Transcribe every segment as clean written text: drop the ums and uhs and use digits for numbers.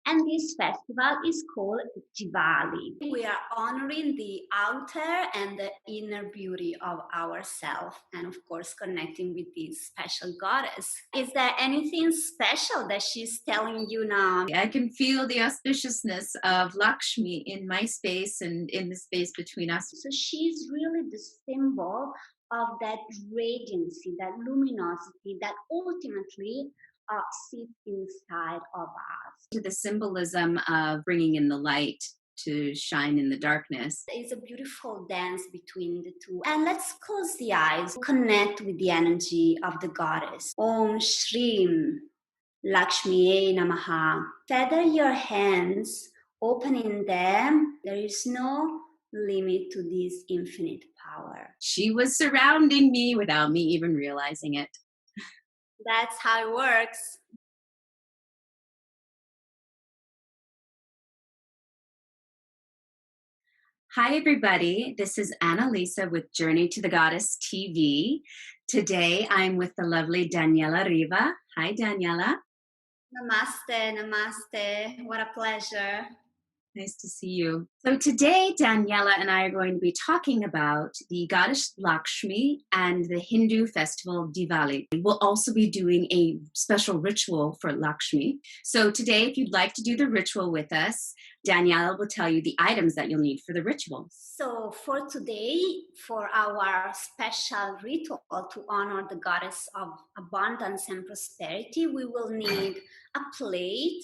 And this festival is called Diwali. We are honoring the outer and the inner beauty of ourselves, and of course, connecting with this special goddess. Is there anything special that she's telling you now? I can feel the auspiciousness of Lakshmi in my space and in the space between us. So she's really the symbol of that radiancy, that luminosity that ultimately sits inside of us. To the symbolism of bringing in the light to shine in the darkness. It's a beautiful dance between the two. And let's close the eyes, connect with the energy of the goddess. Om Shrim Lakshmi Namaha. Feather your hands, opening them. There is no limit to this infinite power. She was surrounding me without me even realizing it. That's how it works. Hi, everybody. This is Annalisa with Journey to the Goddess TV. Today, I'm with the lovely Daniela Riva. Hi, Daniela. Namaste, namaste. What a pleasure. Nice to see you. So today, Daniela and I are going to be talking about the goddess Lakshmi and the Hindu festival Diwali. We'll also be doing a special ritual for Lakshmi. So today, if you'd like to do the ritual with us, Daniela will tell you the items that you'll need for the ritual. So for today, for our special ritual to honor the goddess of abundance and prosperity, we will need a plate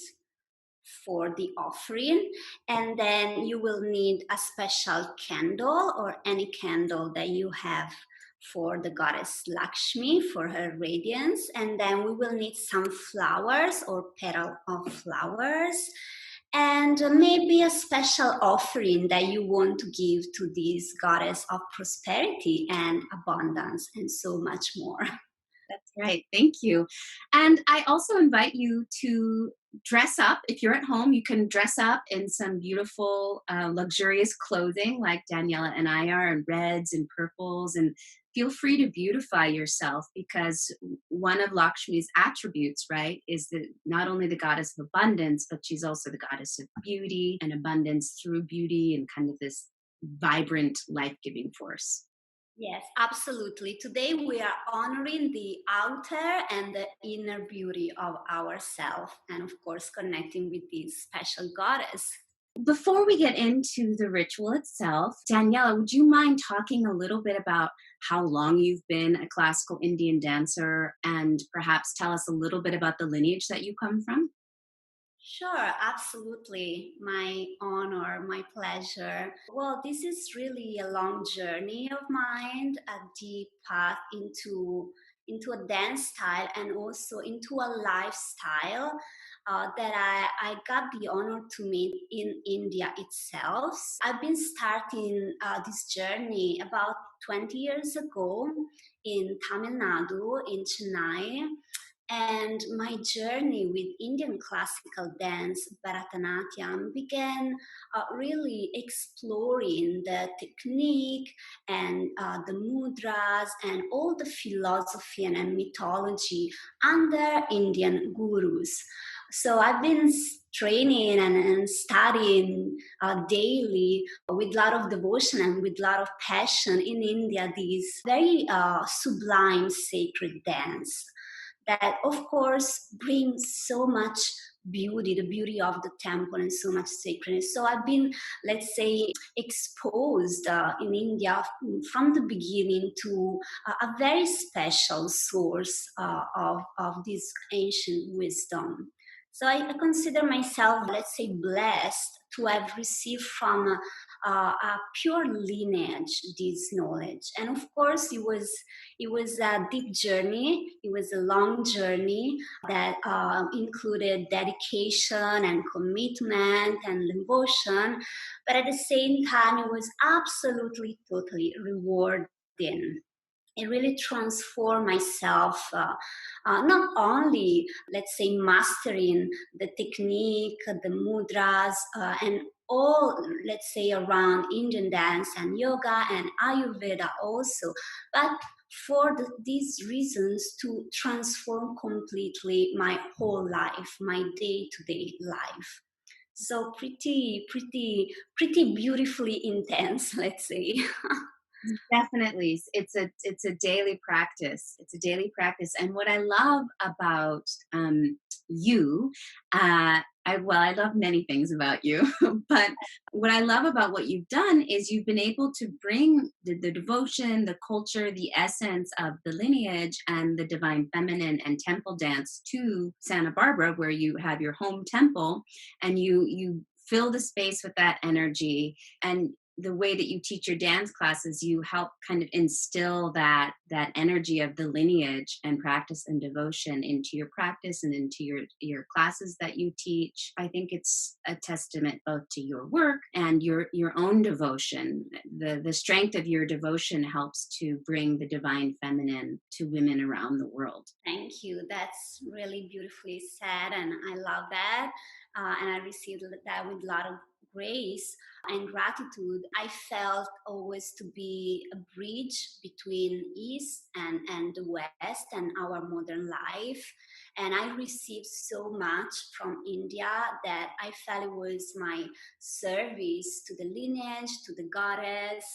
for the offering, and then you will need a special candle or any candle that you have for the goddess Lakshmi, for her radiance, and then we will need some flowers or petal of flowers, and maybe a special offering that you want to give to this goddess of prosperity and abundance and so much more. That's right. Thank you. And I also invite you to dress up. If you're at home, you can dress up in some beautiful, luxurious clothing like Daniela and I are, in reds and purples. And feel free to beautify yourself, because one of Lakshmi's attributes, right, is that not only the goddess of abundance, but she's also the goddess of beauty and abundance through beauty and kind of this vibrant, life-giving force. Yes, absolutely. Today we are honoring the outer and the inner beauty of ourselves, and of course, connecting with this special goddess. Before we get into the ritual itself, Daniela, would you mind talking a little bit about how long you've been a classical Indian dancer, and perhaps tell us a little bit about the lineage that you come from? Sure, absolutely. My honor, my pleasure. Well, this is really a long journey of mine, a deep path into a dance style and also into a lifestyle that I got the honor to meet in India itself. I've been starting this journey about 20 years ago in Tamil Nadu, in Chennai. And my journey with Indian classical dance, Bharatanatyam, began really exploring the technique and the mudras and all the philosophy and mythology under Indian gurus. So I've been training and studying daily with a lot of devotion and with a lot of passion in India, these very sublime sacred dance that of course brings so much beauty, the beauty of the temple and so much sacredness. So I've been, let's say, exposed in India from the beginning to a very special source of this ancient wisdom. So I consider myself, let's say, blessed to have received from a pure lineage this knowledge. And of course, it was a deep journey. It was a long journey that included dedication and commitment and devotion. But at the same time, it was absolutely, totally rewarding. It really transformed myself, not only, let's say, mastering the technique, the mudras, and all, let's say, around Indian dance and yoga and Ayurveda also, but for these reasons to transform completely my whole life, my day-to-day life. So pretty beautifully intense, let's say. Definitely. It's a daily practice. It's a daily practice. And what I love about you, I love many things about you, but what I love about what you've done is you've been able to bring the devotion, the culture, the essence of the lineage and the divine feminine and temple dance to Santa Barbara, where you have your home temple, and you fill the space with that energy. And the way that you teach your dance classes, you help kind of instill that energy of the lineage and practice and devotion into your practice and into your classes that you teach. I think it's a testament both to your work and your own devotion. The strength of your devotion helps to bring the divine feminine to women around the world. Thank you. That's really beautifully said, and I love that. And I received that with a lot of grace and gratitude. I felt always to be a bridge between East and the West and our modern life. And I received so much from India that I felt it was my service to the lineage, to the goddess,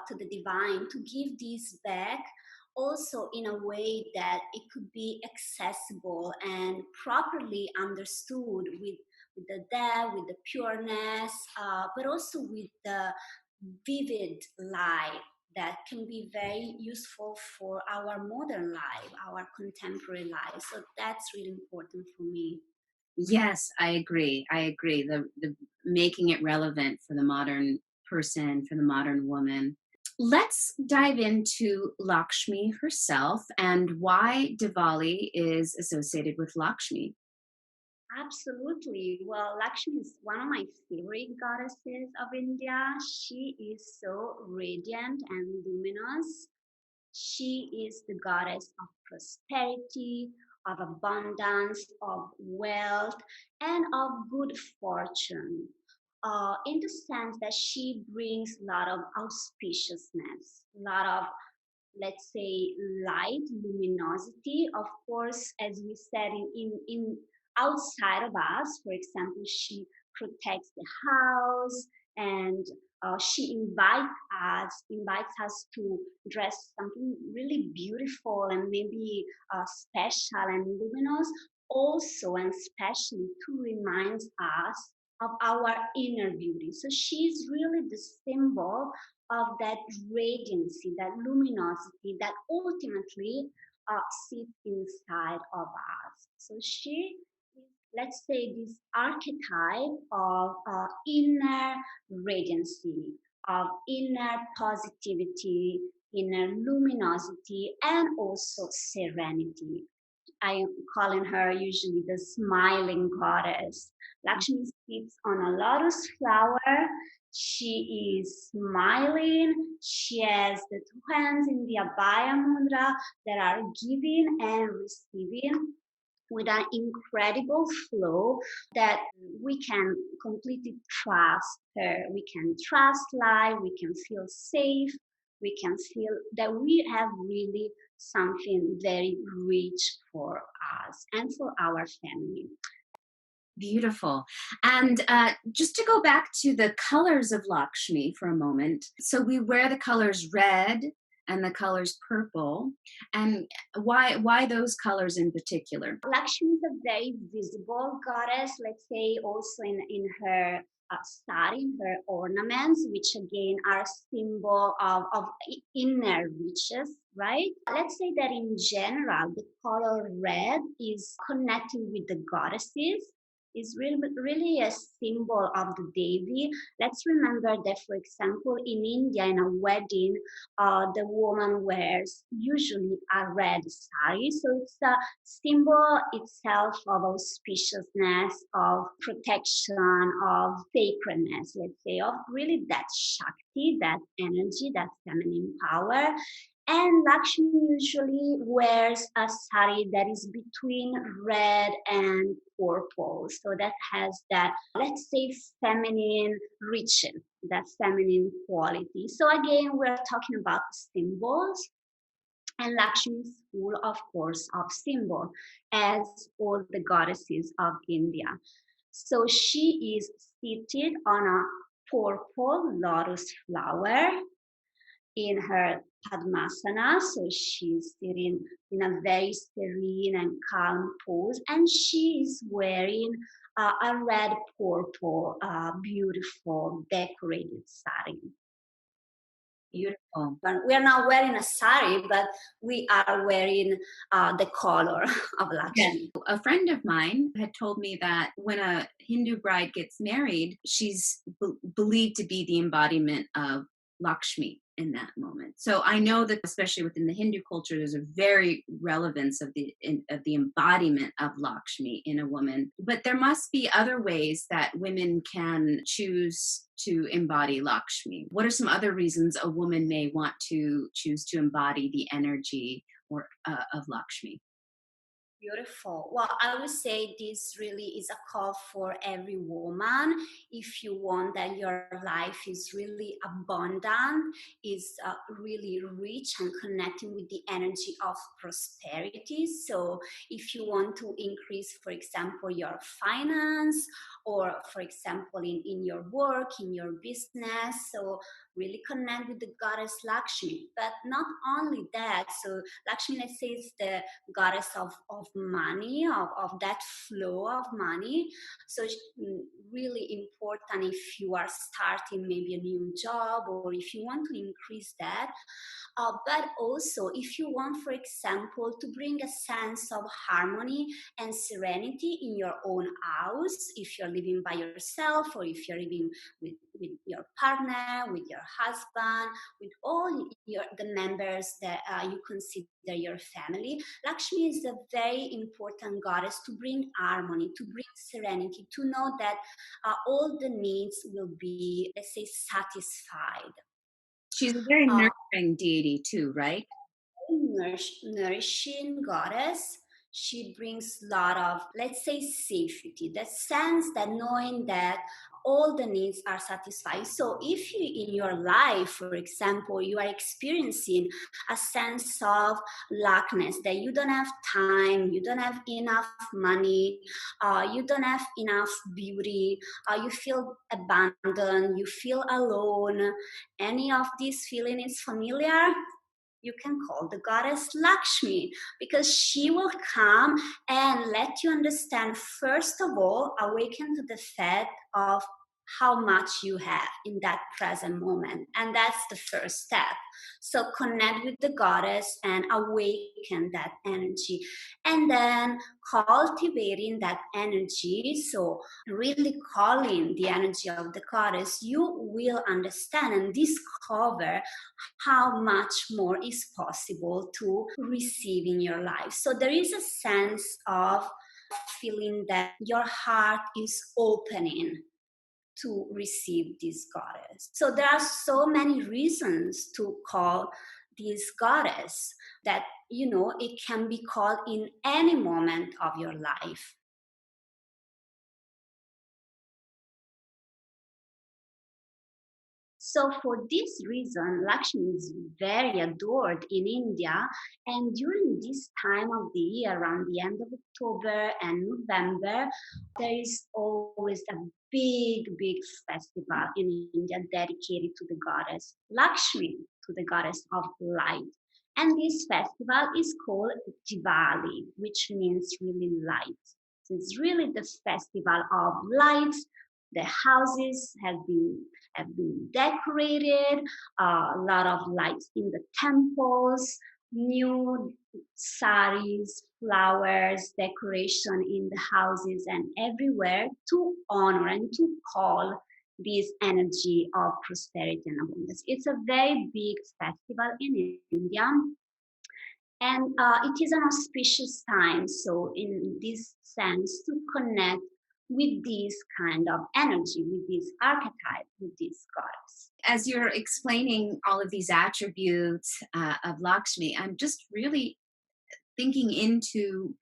to the divine, to give this back also in a way that it could be accessible and properly understood with the depth, with the pureness, but also with the vivid light that can be very useful for our modern life, our contemporary life. So that's really important for me. Yes, I agree. I agree. The making it relevant for the modern person, for the modern woman. Let's dive into Lakshmi herself and why Diwali is associated with Lakshmi. Absolutely. Well, Lakshmi is one of my favorite goddesses of India. She is so radiant and luminous. She is the goddess of prosperity, of abundance, of wealth, and of good fortune. In the sense that she brings a lot of auspiciousness, a lot of, let's say, light, luminosity. Of course, as we said, in outside of us, for example, she protects the house, and she invites us to dress something really beautiful and maybe special and luminous, also and especially to remind us of our inner beauty. So she's really the symbol of that radiancy, that luminosity that ultimately sits inside of us. So she is, let's say, this archetype of inner radiancy, of inner positivity, inner luminosity, and also serenity. I am calling her usually the smiling goddess. Lakshmi sits on a lotus flower. She is smiling. She has the two hands in the Abhaya Mudra that are giving and receiving with an incredible flow that we can completely trust her. We can trust life. We can feel safe. We can feel that we have really something very rich for us and for our family. Beautiful. And just to go back to the colors of Lakshmi for a moment. So we wear the colors red and the colors purple. And why those colors in particular? Lakshmi is a very visible goddess, let's say, also in her sari, her ornaments, which again are a symbol of inner riches, right? Let's say that in general, the color red is connecting with the goddesses, is really a symbol of the Devi. Let's remember that, for example, in India, in a wedding, the woman wears usually a red sari. So it's a symbol itself of auspiciousness, of protection, of sacredness, let's say, of really that Shakti, that energy, that feminine power. And Lakshmi usually wears a sari that is between red and purple. So that has that, let's say, feminine riches, that feminine quality. So again, we're talking about symbols. And Lakshmi is full, of course, of symbol, as all the goddesses of India. So she is seated on a purple lotus flower in her Padmasana. So she's sitting in a very serene and calm pose, and she is wearing a red purple, beautiful decorated sari. Beautiful. We are not wearing a sari, but we are wearing the color of Lakshmi. Yeah. A friend of mine had told me that when a Hindu bride gets married, she's believed to be the embodiment of Lakshmi in that moment. So I know that, especially within the Hindu culture, there's a very relevance of the embodiment of Lakshmi in a woman. But there must be other ways that women can choose to embody Lakshmi. What are some other reasons a woman may want to choose to embody the energy of Lakshmi? Beautiful. Well, I would say this really is a call for every woman. If you want that your life is really abundant, is really rich and connecting with the energy of prosperity. So if you want to increase, for example, your finance, or for example, in your work, in your business, so really connect with the goddess Lakshmi. But not only that, so Lakshmi, let's say, is the goddess of money, of that flow of money. So really important if you are starting maybe a new job, or if you want to increase that. But also if you want, for example, to bring a sense of harmony and serenity in your own house, if you're living by yourself, or if you're living with your partner, with your husband, with all the members that you consider your family. Lakshmi is a very important goddess to bring harmony, to bring serenity, to know that all the needs will be, let's say, satisfied. She's a very nurturing deity too, right? Nourishing goddess. She brings a lot of, let's say, safety, that sense that knowing that all the needs are satisfied. So if you in your life, for example, you are experiencing a sense of lackness, that you don't have time, you don't have enough money, you don't have enough beauty, you feel abandoned, you feel alone, any of this feeling is familiar, you can call the goddess Lakshmi, because she will come and let you understand, first of all, awaken to the fact of how much you have in that present moment. And that's the first step. So connect with the goddess and awaken that energy. And then cultivating that energy, so really calling the energy of the goddess, you will understand and discover how much more is possible to receive in your life. So there is a sense of feeling that your heart is opening to receive this goddess. So there are so many reasons to call this goddess, that it can be called in any moment of your life. So for this reason, Lakshmi is very adored in India, and during this time of the year, around the end of October and November, there is always a big festival in India dedicated to the goddess Lakshmi, to the goddess of light. And this festival is called Diwali, which means really light. So it's really the festival of lights. The houses have been decorated, a lot of lights in the temples, new saris, flowers, decoration in the houses and everywhere, to honor and to call this energy of prosperity and abundance. It's a very big festival in India, and it is an auspicious time, so in this sense, to connect with this kind of energy, with this archetype, with this goddess. As you're explaining all of these attributes of Lakshmi, I'm just really thinking into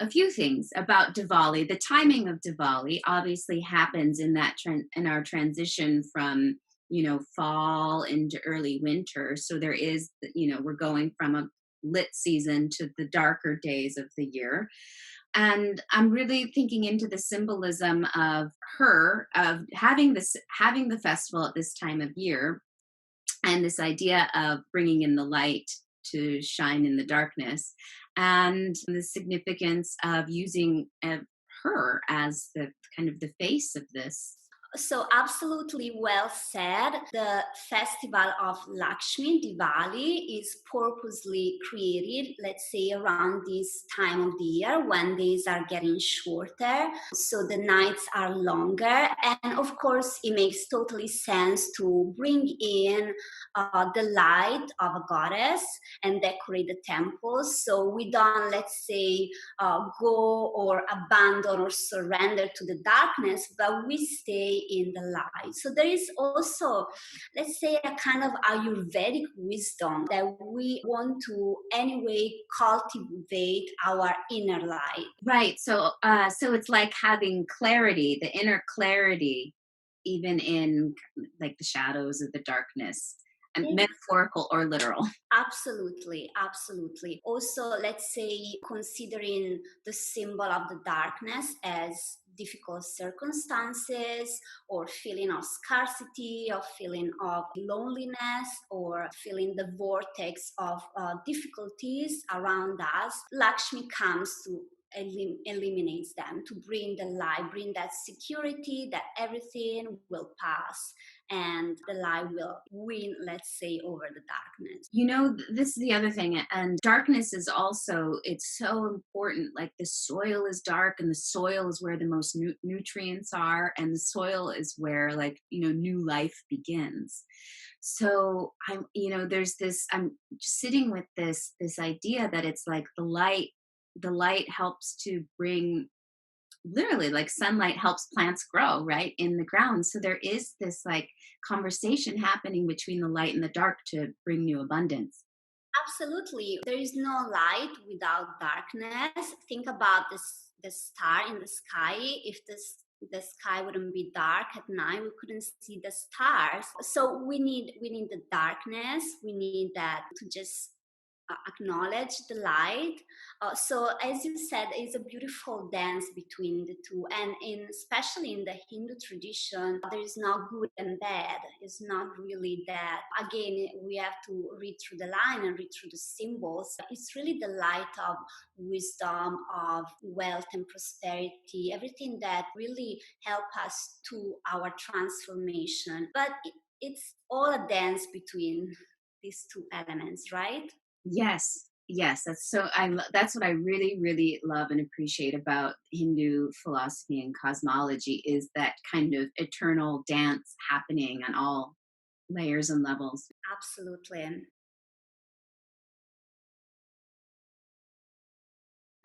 a few things about Diwali. The timing of Diwali obviously happens in that in our transition from fall into early winter. So there is we're going from a lit season to the darker days of the year. And I'm really thinking into the symbolism of her, of having the festival at this time of year, and this idea of bringing in the light to shine in the darkness, and the significance of using her as the kind of the face of this. So absolutely well said. The festival of Lakshmi, Diwali, is purposely created, let's say, around this time of the year when days are getting shorter, so the nights are longer. And of course, it makes totally sense to bring in the light of a goddess and decorate the temples. So we don't, let's say, go or abandon or surrender to the darkness, but we stay in the light. So there is also, let's say, a kind of Ayurvedic wisdom that we want to anyway cultivate our inner light. Right. So so it's like having clarity, the inner clarity, even in like the shadows of the darkness, and metaphorical or literal. Absolutely, absolutely. Also, let's say, considering the symbol of the darkness as difficult circumstances or feeling of scarcity or feeling of loneliness or feeling the vortex of difficulties around us, Lakshmi comes to eliminates them, to bring the light, bring that security that everything will pass and the light will win, let's say, over the darkness. You know, this is the other thing, and darkness is also, it's so important. Like the soil is dark, and the soil is where the most nutrients are, and the soil is where, like, you know, new life begins. So I'm, you know, there's this, I'm just sitting with this idea that it's like the light helps to bring, literally, like sunlight helps plants grow right in the ground. So there is this like conversation happening between the light and the dark to bring new abundance. Absolutely. There is no light without darkness. Think about this, the star in the sky. If the sky wouldn't be dark at night, we couldn't see the stars. So we need the darkness. We need that to just acknowledge the light. So as you said, it's a beautiful dance between the two, and especially in the Hindu tradition, there is no good and bad. It's not really that. Again, we have to read through the line and read through the symbols. It's really the light of wisdom, of wealth and prosperity, everything that really help us to our transformation. But it's all a dance between these two elements, right? Yes, yes, that's so that's what I really really love and appreciate about Hindu philosophy and cosmology, is that kind of eternal dance happening on all layers and levels. Absolutely.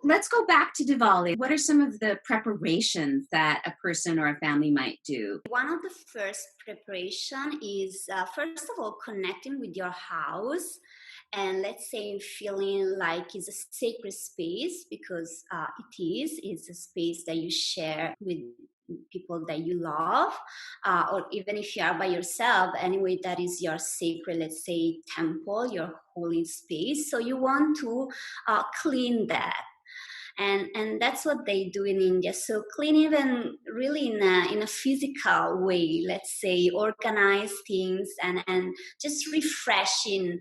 Let's go back to Diwali. What are some of the preparations that a person or a family might do? One of the first preparation is, first of all, connecting with your house, and let's say feeling like it's a sacred space, because it's a space that you share with people that you love, or even if you are by yourself, anyway, that is your sacred, let's say, temple, your holy space. So you want to clean that, and that's what they do in India. So clean, even really in a physical way, let's say, organize things, and just refreshing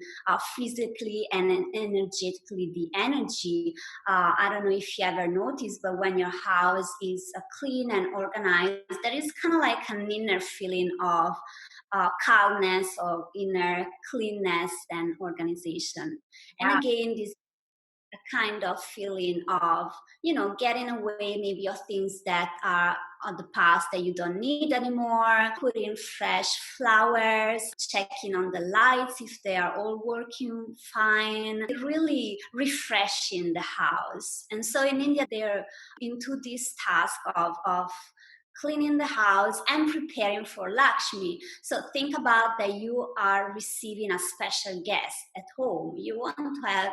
physically and energetically the energy. I don't know if you ever noticed, but when your house is clean and organized, there is kind of like an inner feeling of calmness, or inner cleanness and organization. And Yeah. again, this a kind of feeling of, getting away maybe of things that are on the past that you don't need anymore, putting fresh flowers, checking on the lights if they are all working fine, really refreshing the house. And so in India, they're into this task of cleaning the house and preparing for Lakshmi. So think about that you are receiving a special guest at home. You want to have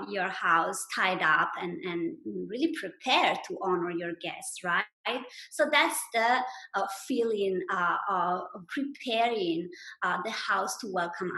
your house tied up and really prepare to honor your guests, right? So that's the feeling of preparing the house to welcome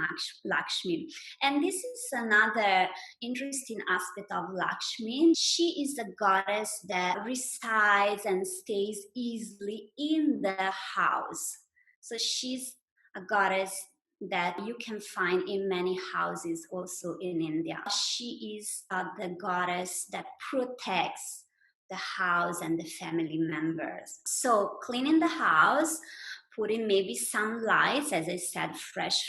Lakshmi. And this is another interesting aspect of Lakshmi. She is a goddess that resides and stays easily in the house. So she's a goddess that you can find in many houses also in India. She is the goddess that protects the house and the family members. So cleaning the house, putting maybe some lights, as I said, fresh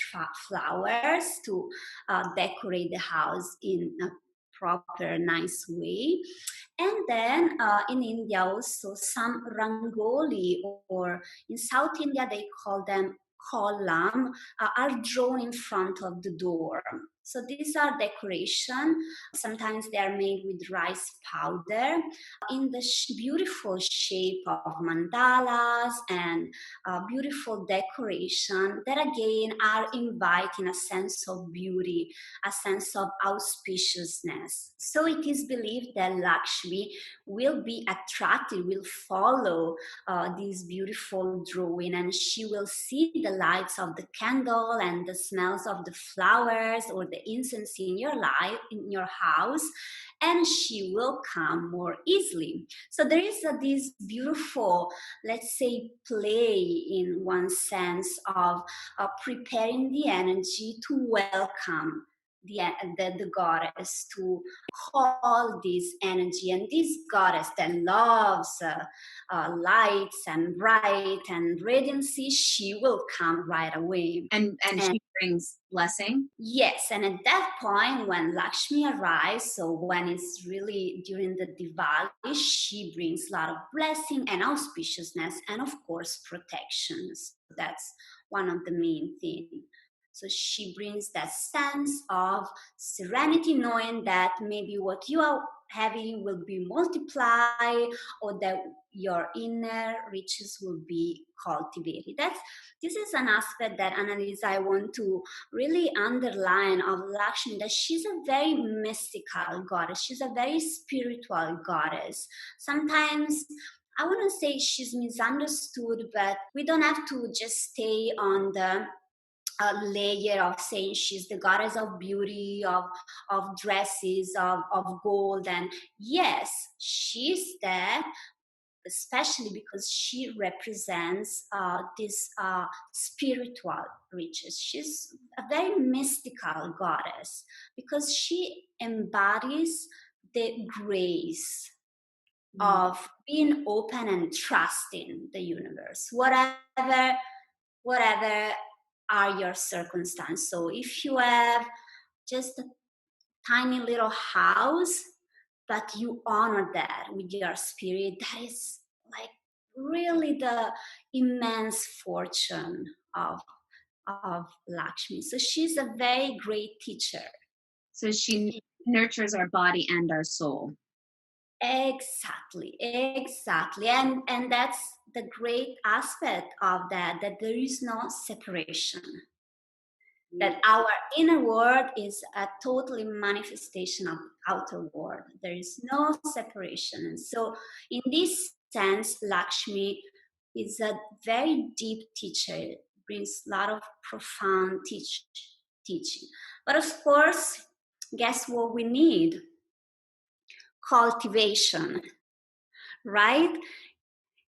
flowers to decorate the house in a proper, nice way. And then in India also some rangoli, or in South India they call them column, are drawn in front of the door. So these are decoration. Sometimes they are made with rice powder in the beautiful shape of mandalas and beautiful decoration that again are inviting a sense of beauty, a sense of auspiciousness. So it is believed that Lakshmi will be attracted, will follow this beautiful drawing, and she will see the lights of the candle and the smells of the flowers or the incense in your life, in your house, and she will come more easily. So there is this beautiful, let's say, play in one sense of preparing the energy to welcome the goddess, to call this energy. And this goddess that loves lights and bright and radiancy, she will come right away. And she brings blessing? Yes, and at that point when Lakshmi arrives, so when it's really during the Diwali, she brings a lot of blessing and auspiciousness and of course protections. That's one of the main things. So she brings that sense of serenity, knowing that maybe what you are having will be multiplied, or that your inner riches will be cultivated. This is an aspect that, Annalisa, I want to really underline of Lakshmi, that she's a very mystical goddess. She's a very spiritual goddess. Sometimes I want to say she's misunderstood, but we don't have to just stay on the layer of saying she's the goddess of beauty, of dresses, of gold. And yes, she's that, especially because she represents this spiritual riches. She's a very mystical goddess because she embodies the grace of being open and trusting the universe, whatever are your circumstances. So if you have just a tiny little house, but you honor that with your spirit, that is like really the immense fortune of Lakshmi. So she's a very great teacher. So she nurtures our body and our soul. Exactly. And that's the great aspect of that there is no separation. That our inner world is a totally manifestation of outer world. There is no separation. And so in this sense, Lakshmi is a very deep teacher, brings a lot of profound teaching. But of course, guess what we need? Cultivation, right?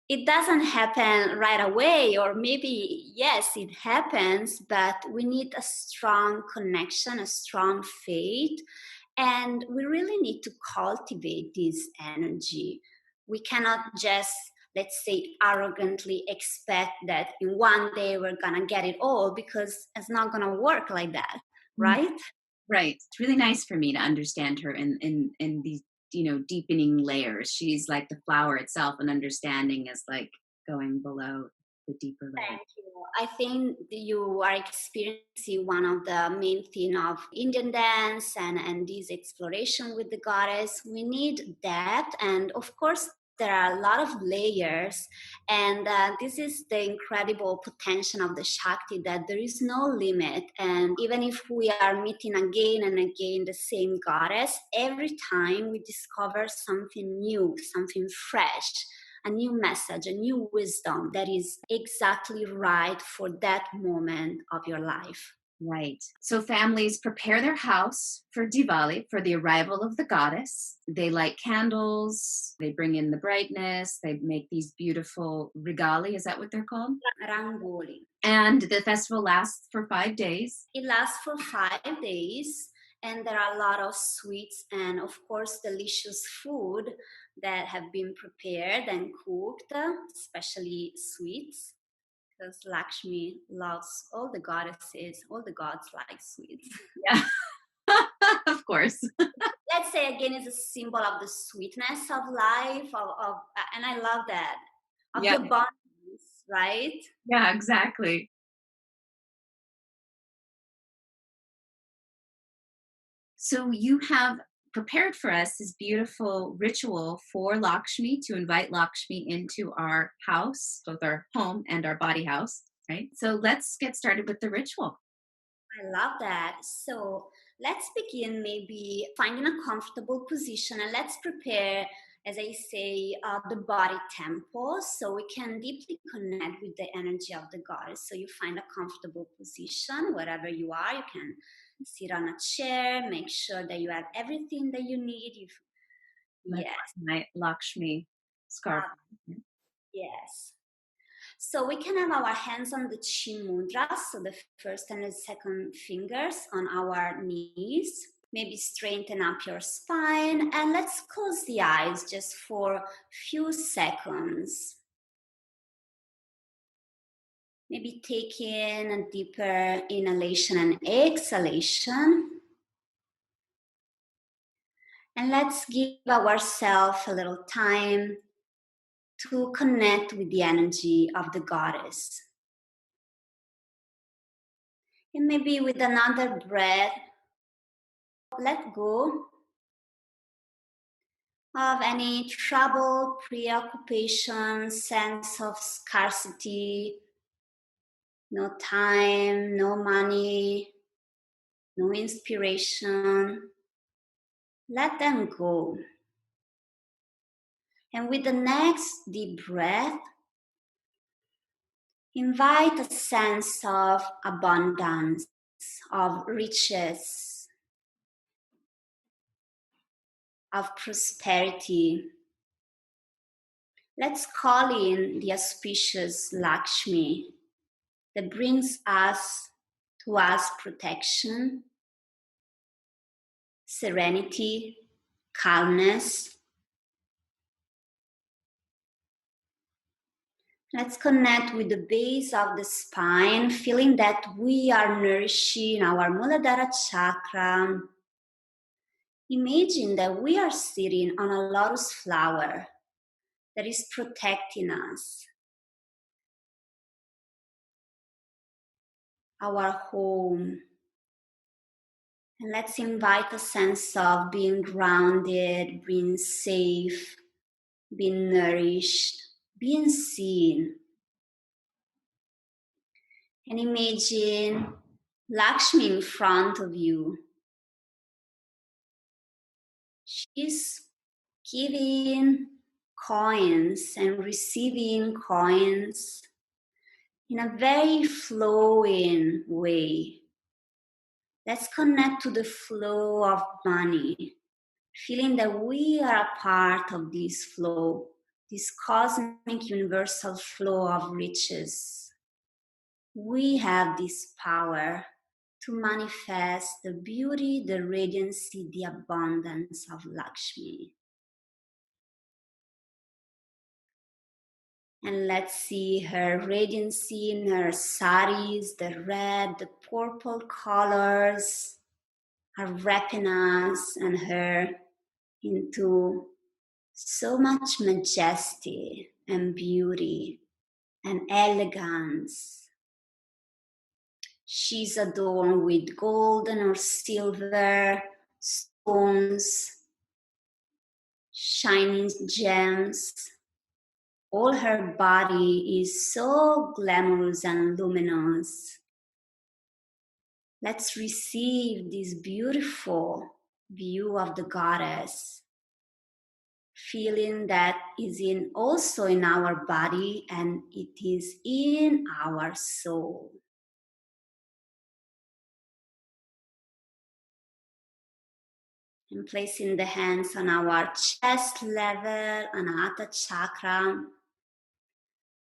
It doesn't happen right away, or maybe, yes, it happens, but we need a strong connection, a strong faith, and we really need to cultivate this energy. We cannot just, let's say, arrogantly expect that in one day we're gonna get it all, because it's not gonna work like that, right? Right. It's really nice for me to understand her in these, deepening layers. She's like the flower itself, and understanding is like going below the deeper layers. Thank you. I think you are experiencing one of the main theme of Indian dance and this exploration with the goddess. We need depth, and of course There are a lot of layers, and this is the incredible potential of the Shakti, that there is no limit. And even if we are meeting again and again the same goddess, every time we discover something new, something fresh, a new message, a new wisdom that is exactly right for that moment of your life. Right. So families prepare their house for Diwali, for the arrival of the goddess. They light candles, they bring in the brightness, they make these beautiful regali, is that what they're called? Rangoli. And the festival lasts for 5 days. It lasts for 5 days, and there are a lot of sweets and, of course, delicious food that have been prepared and cooked, especially sweets, because Lakshmi loves all the goddesses, all the gods like sweets. Yeah, of course. Let's say again, it's a symbol of the sweetness of life, and I love that, of the abundance, right? Yeah, exactly. So you have prepared for us this beautiful ritual for Lakshmi, to invite Lakshmi into our house, both our home and our body house, right? So let's get started with the ritual. I love that. So let's begin maybe finding a comfortable position, and let's prepare, as I say, the body temple, so we can deeply connect with the energy of the goddess. So you find a comfortable position wherever you are. You can sit on a chair, make sure that you have everything that you need. Yes. My Lakshmi scarf. Yes. So we can have our hands on the chin mudra, so the first and the second fingers on our knees. Maybe straighten up your spine, and let's close the eyes just for a few seconds. Maybe take in a deeper inhalation and exhalation. And let's give ourselves a little time to connect with the energy of the goddess. And maybe with another breath, let go of any trouble, preoccupation, sense of scarcity, no time, no money, no inspiration. Let them go. And with the next deep breath, invite a sense of abundance, of riches, of prosperity. Let's call in the auspicious Lakshmi that brings us to us protection, serenity, calmness. Let's connect with the base of the spine, feeling that we are nourishing our Muladhara chakra. Imagine that we are sitting on a lotus flower that is protecting us, our home. And let's invite a sense of being grounded, being safe, being nourished, being seen. And imagine Lakshmi in front of you. She's giving coins and receiving coins in a very flowing way. Let's connect to the flow of money, feeling that we are a part of this flow, this cosmic universal flow of riches. We have this power to manifest the beauty, the radiancy, the abundance of Lakshmi. And let's see her radiancy in her saris, the red, the purple colors are wrapping us and her into so much majesty and beauty and elegance. She's adorned with golden or silver stones. shining gems. All her body is so glamorous and luminous. Let's receive this beautiful view of the goddess, feeling that is also in our body and it is in our soul. And placing the hands on our chest level, Anahata chakra,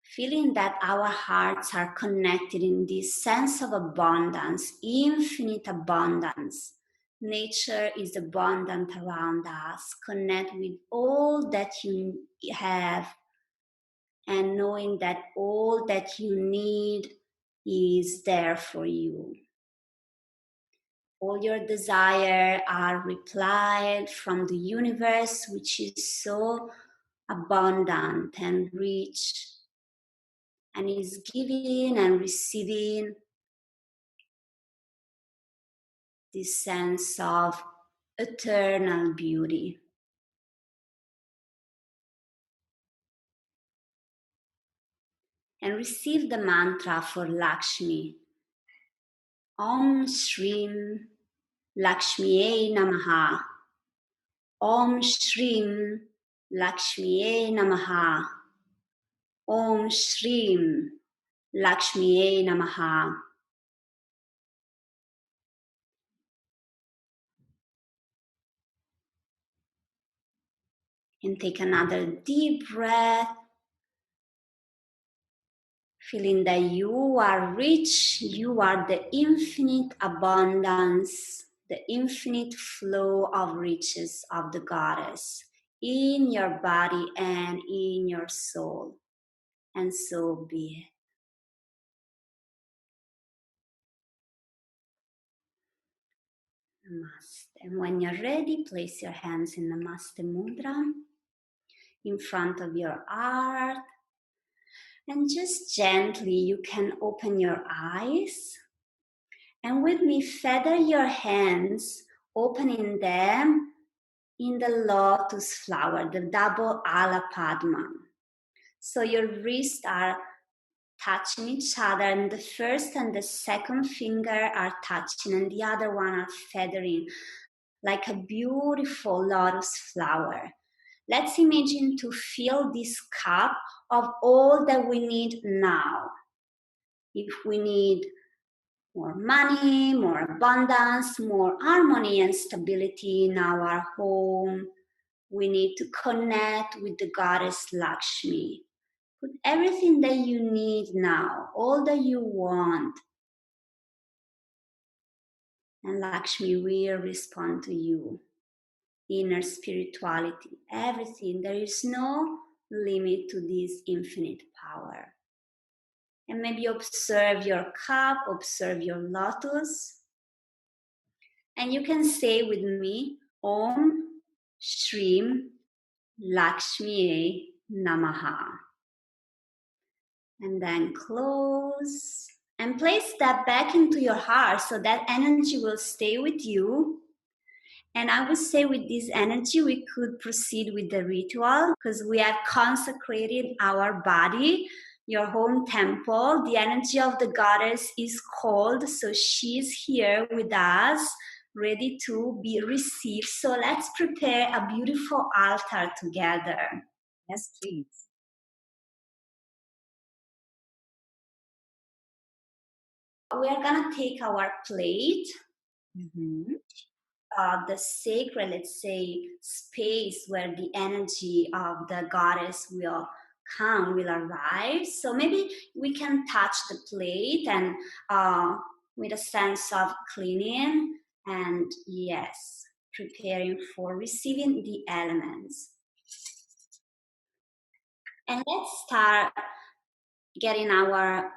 feeling that our hearts are connected in this sense of abundance, infinite abundance. Nature is abundant around us. Connect with all that you have and knowing that all that you need is there for you. All your desires are replied from the universe, which is so abundant and rich, and is giving and receiving this sense of eternal beauty. And receive the mantra for Lakshmi. Om Shrim Lakshmiye Namaha. Om Shrim Lakshmiye Namaha. Om Shrim Lakshmiye Namaha. And take another deep breath, feeling that you are rich, you are the infinite abundance, the infinite flow of riches of the goddess in your body and in your soul. And so be it. Namaste. And when you're ready, place your hands in Namaste Mudra in front of your heart. And just gently, you can open your eyes. And with me, feather your hands, opening them in the lotus flower, the double ala padma. So your wrists are touching each other, and the first and the second finger are touching, and the other one are feathering like a beautiful lotus flower. Let's imagine to fill this cup of all that we need now. If we need more money, more abundance, more harmony and stability in our home, we need to connect with the goddess Lakshmi. Put everything that you need now, all that you want, and Lakshmi will respond to you. Inner spirituality, everything. There is no limit to this infinite power. And maybe observe your cup, observe your lotus. And you can say with me, Om Shrim Lakshmi Namaha. And then close and place that back into your heart so that energy will stay with you. And I would say with this energy, we could proceed with the ritual because we have consecrated our body, your home temple. The energy of the goddess is called, so she's here with us, ready to be received. So let's prepare a beautiful altar together. Yes, please. We are gonna take our plate, the sacred, let's say, space where the energy of the goddess will come, will arrive. So maybe we can touch the plate and with a sense of cleaning and yes, preparing for receiving the elements. And let's start getting our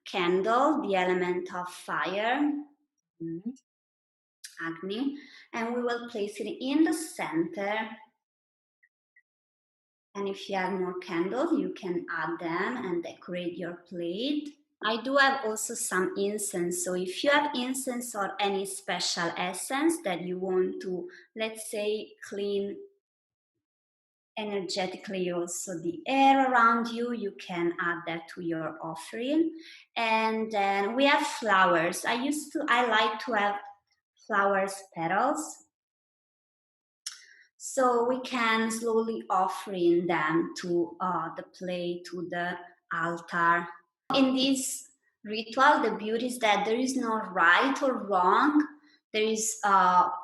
candle, the element of fire, Agni, and we will place it in the center. And if you have more candles, you can add them and decorate your plate. I do have also some incense. So if you have incense or any special essence that you want to, let's say, clean energetically also the air around you. You can add that to your offering. And then we have flowers. I like to have flowers petals. So we can slowly offering them to the plate, to the altar. In this ritual, the beauty is that there is no right or wrong. There is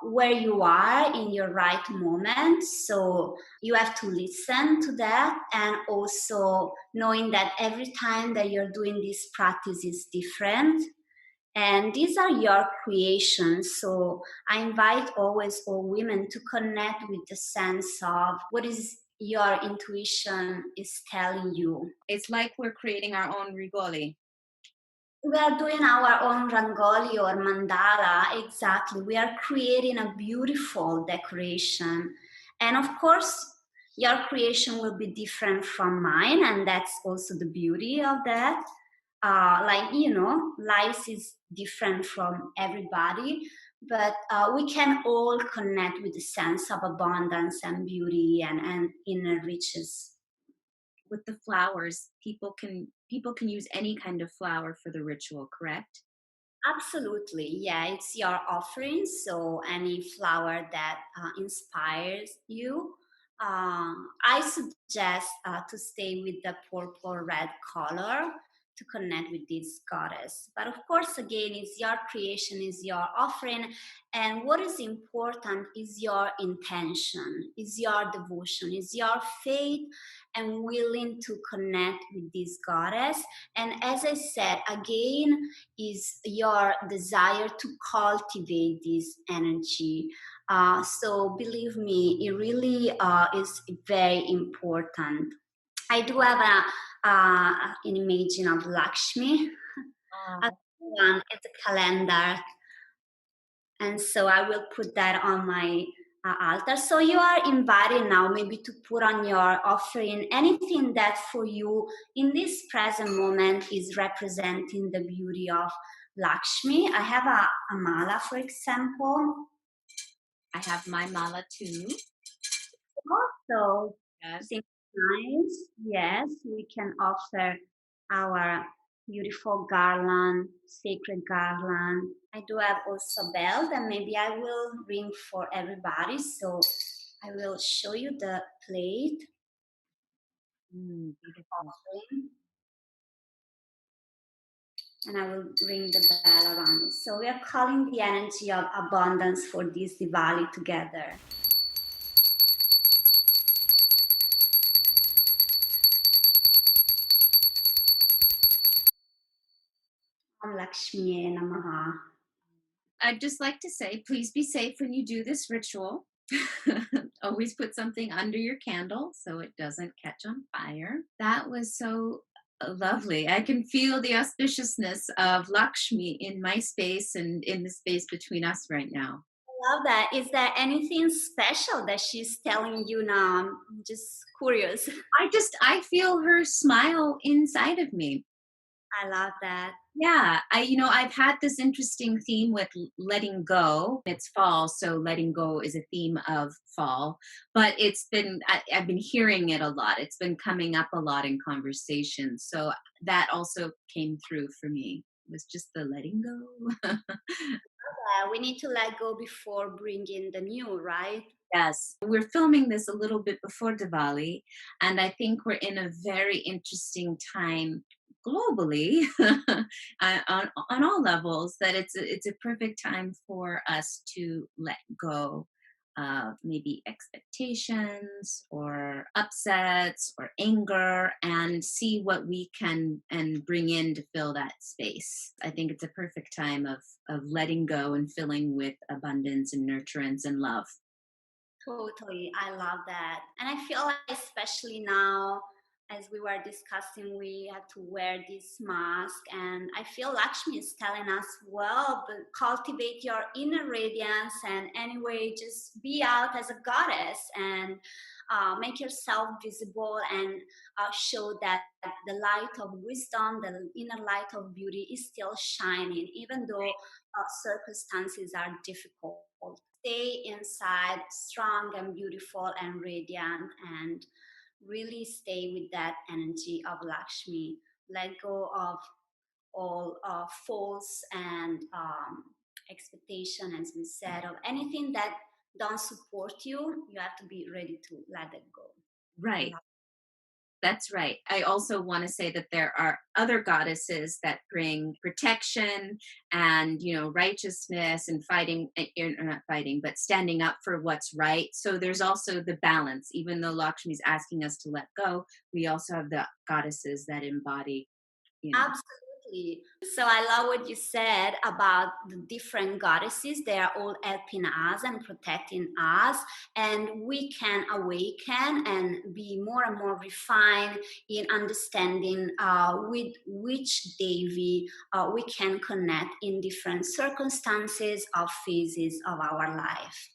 where you are in your right moment. So you have to listen to that, and also knowing that every time that you're doing this practice is different. And these are your creations. So I invite always all women to connect with the sense of what is your intuition is telling you. It's like we're creating our own rigoli. We are doing our own rangoli or mandala. Exactly. We are creating a beautiful decoration. And of course, your creation will be different from mine. And that's also the beauty of that. Life is different from everybody, but we can all connect with the sense of abundance and beauty and inner riches. With the flowers, people can use any kind of flower for the ritual, correct? Absolutely, yeah, it's your offering, so any flower that inspires you. I suggest to stay with the purple red color to connect with this goddess. But of course, again, it's your creation, is your offering, and what is important is your intention, is your devotion, is your faith, and willing to connect with this goddess. And as I said, again, is your desire to cultivate this energy. So believe me, it really is very important. I do have an image of Lakshmi. Oh. One, it's a calendar, and so I will put that on my altar. So you are invited now maybe to put on your offering anything that for you in this present moment is representing the beauty of Lakshmi. I have a mala, for example. I have my mala too. So Yes. nice. Yes, we can offer our beautiful garland, sacred garland. I do have also bell that maybe I will ring for everybody. So I will show you the plate. Beautiful. And I will ring the bell around. So we are calling the energy of abundance for this Diwali together. Om Lakshmi Namaha. I'd just like to say, please be safe when you do this ritual. Always put something under your candle so it doesn't catch on fire. That was so lovely. I can feel the auspiciousness of Lakshmi in my space and in the space between us right now. I love that. Is there anything special that she's telling you now? I'm just curious. I feel her smile inside of me. I love that. Yeah, I've had this interesting theme with letting go. It's fall, so letting go is a theme of fall. But I've been hearing it a lot. It's been coming up a lot in conversations. So that also came through for me. It was just the letting go. We need to let go before bringing the new, right? Yes, we're filming this a little bit before Diwali, and I think we're in a very interesting time globally on all levels. That it's a perfect time for us to let go of maybe expectations or upsets or anger and see what we can and bring in to fill that space. I think it's a perfect time of letting go and filling with abundance and nurturance and love. Totally. I love that. And I feel like, especially now, as we were discussing, we have to wear this mask. And I feel Lakshmi is telling us, well, but cultivate your inner radiance. And anyway, just be out as a goddess and make yourself visible and show that the light of wisdom, the inner light of beauty is still shining, even though circumstances are difficult. stay inside strong and beautiful and radiant, and really stay with that energy of Lakshmi. Let go of all false and expectation, as we said, of anything that don't support you. You have to be ready to let it go. Right. That's right. I also want to say that there are other goddesses that bring protection and, righteousness and fighting, not fighting, but standing up for what's right. So there's also the balance. Even though Lakshmi's asking us to let go, we also have the goddesses that embody, Absolutely. So I love what you said about the different goddesses. They are all helping us and protecting us, and we can awaken and be more and more refined in understanding with which devi we can connect in different circumstances or phases of our life.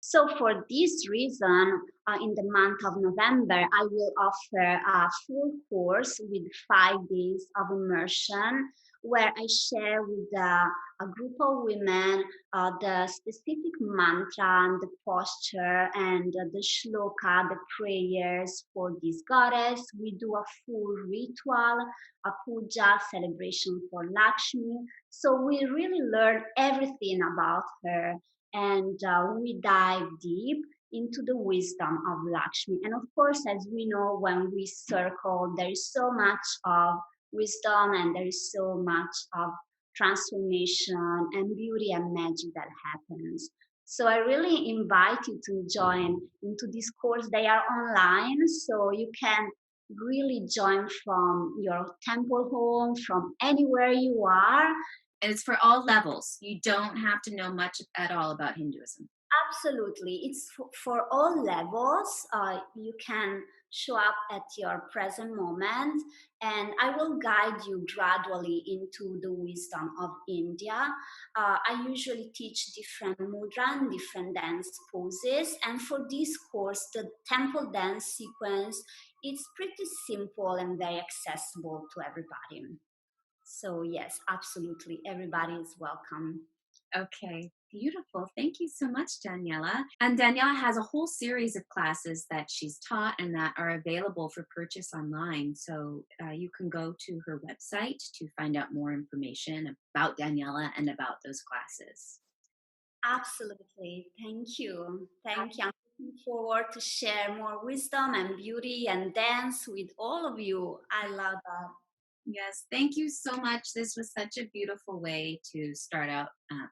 So for this reason, in the month of November, I will offer a full course with 5 days of immersion where I share with a group of women the specific mantra and the posture and the shloka, the prayers for this goddess. We do a full ritual, a puja celebration for Lakshmi. So we really learn everything about her, and we dive deep into the wisdom of Lakshmi. And of course, as we know, when we circle, there is so much of wisdom and there is so much of transformation and beauty and magic that happens. So I really invite you to join into this course. They are online, so you can really join from your temple home, from anywhere you are. and it's for all levels. You don't have to know much at all about Hinduism. Absolutely. It's for all levels. You can show up at your present moment, and I will guide you gradually into the wisdom of India. I usually teach different mudra and different dance poses, and for this course, the temple dance sequence is pretty simple and very accessible to everybody. So yes, absolutely, everybody is welcome. Okay, beautiful. Thank you so much, Daniela. And Daniela has a whole series of classes that she's taught and that are available for purchase online. So you can go to her website to find out more information about Daniela and about those classes. Absolutely. Thank you. Thank you. I'm looking forward to share more wisdom and beauty and dance with all of you. I love that. Yes, thank you so much. This was such a beautiful way to start out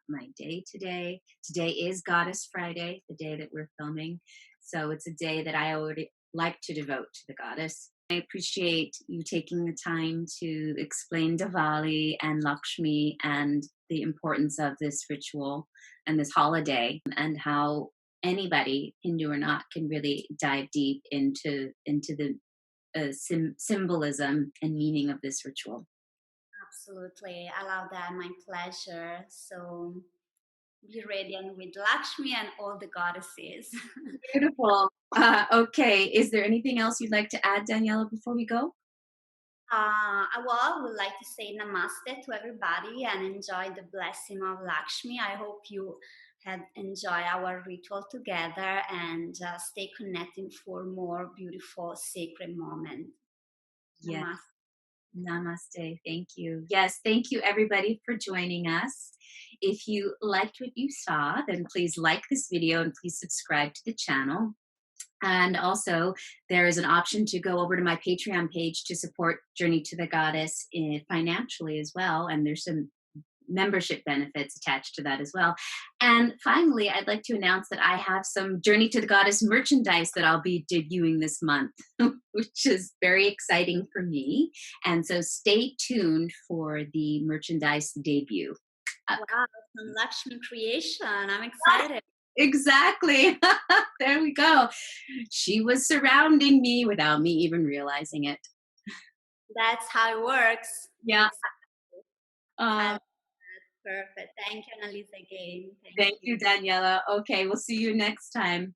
my day today. Today is Goddess Friday, the day that we're filming. So it's a day that I already like to devote to the goddess. I appreciate you taking the time to explain Diwali and Lakshmi and the importance of this ritual and this holiday, and how anybody, Hindu or not, can really dive deep into the symbolism and meaning of this ritual. Absolutely. I love that. My pleasure. So be radiant with Lakshmi and all the goddesses. Beautiful. Okay, is there anything else you'd like to add, Daniela, before we go? Well, I would like to say namaste to everybody and enjoy the blessing of Lakshmi. I hope you had enjoyed our ritual together, and stay connected for more beautiful sacred moments. Yes. Namaste. Namaste. Thank you. Yes, thank you everybody for joining us. If you liked what you saw, then please like this video and please subscribe to the channel. And also, there is an option to go over to my Patreon page to support Journey to the Goddess financially as well. And there's some membership benefits attached to that as well. And finally, I'd like to announce that I have some Journey to the Goddess merchandise that I'll be debuting this month, which is very exciting for me. And so stay tuned for the merchandise debut. Wow, some Lakshmi creation. I'm excited. Exactly. There we go. She was surrounding me without me even realizing it. That's how it works. Yeah. Perfect. Thank you, Annalise, again. Thank you, Daniela. Okay, we'll see you next time.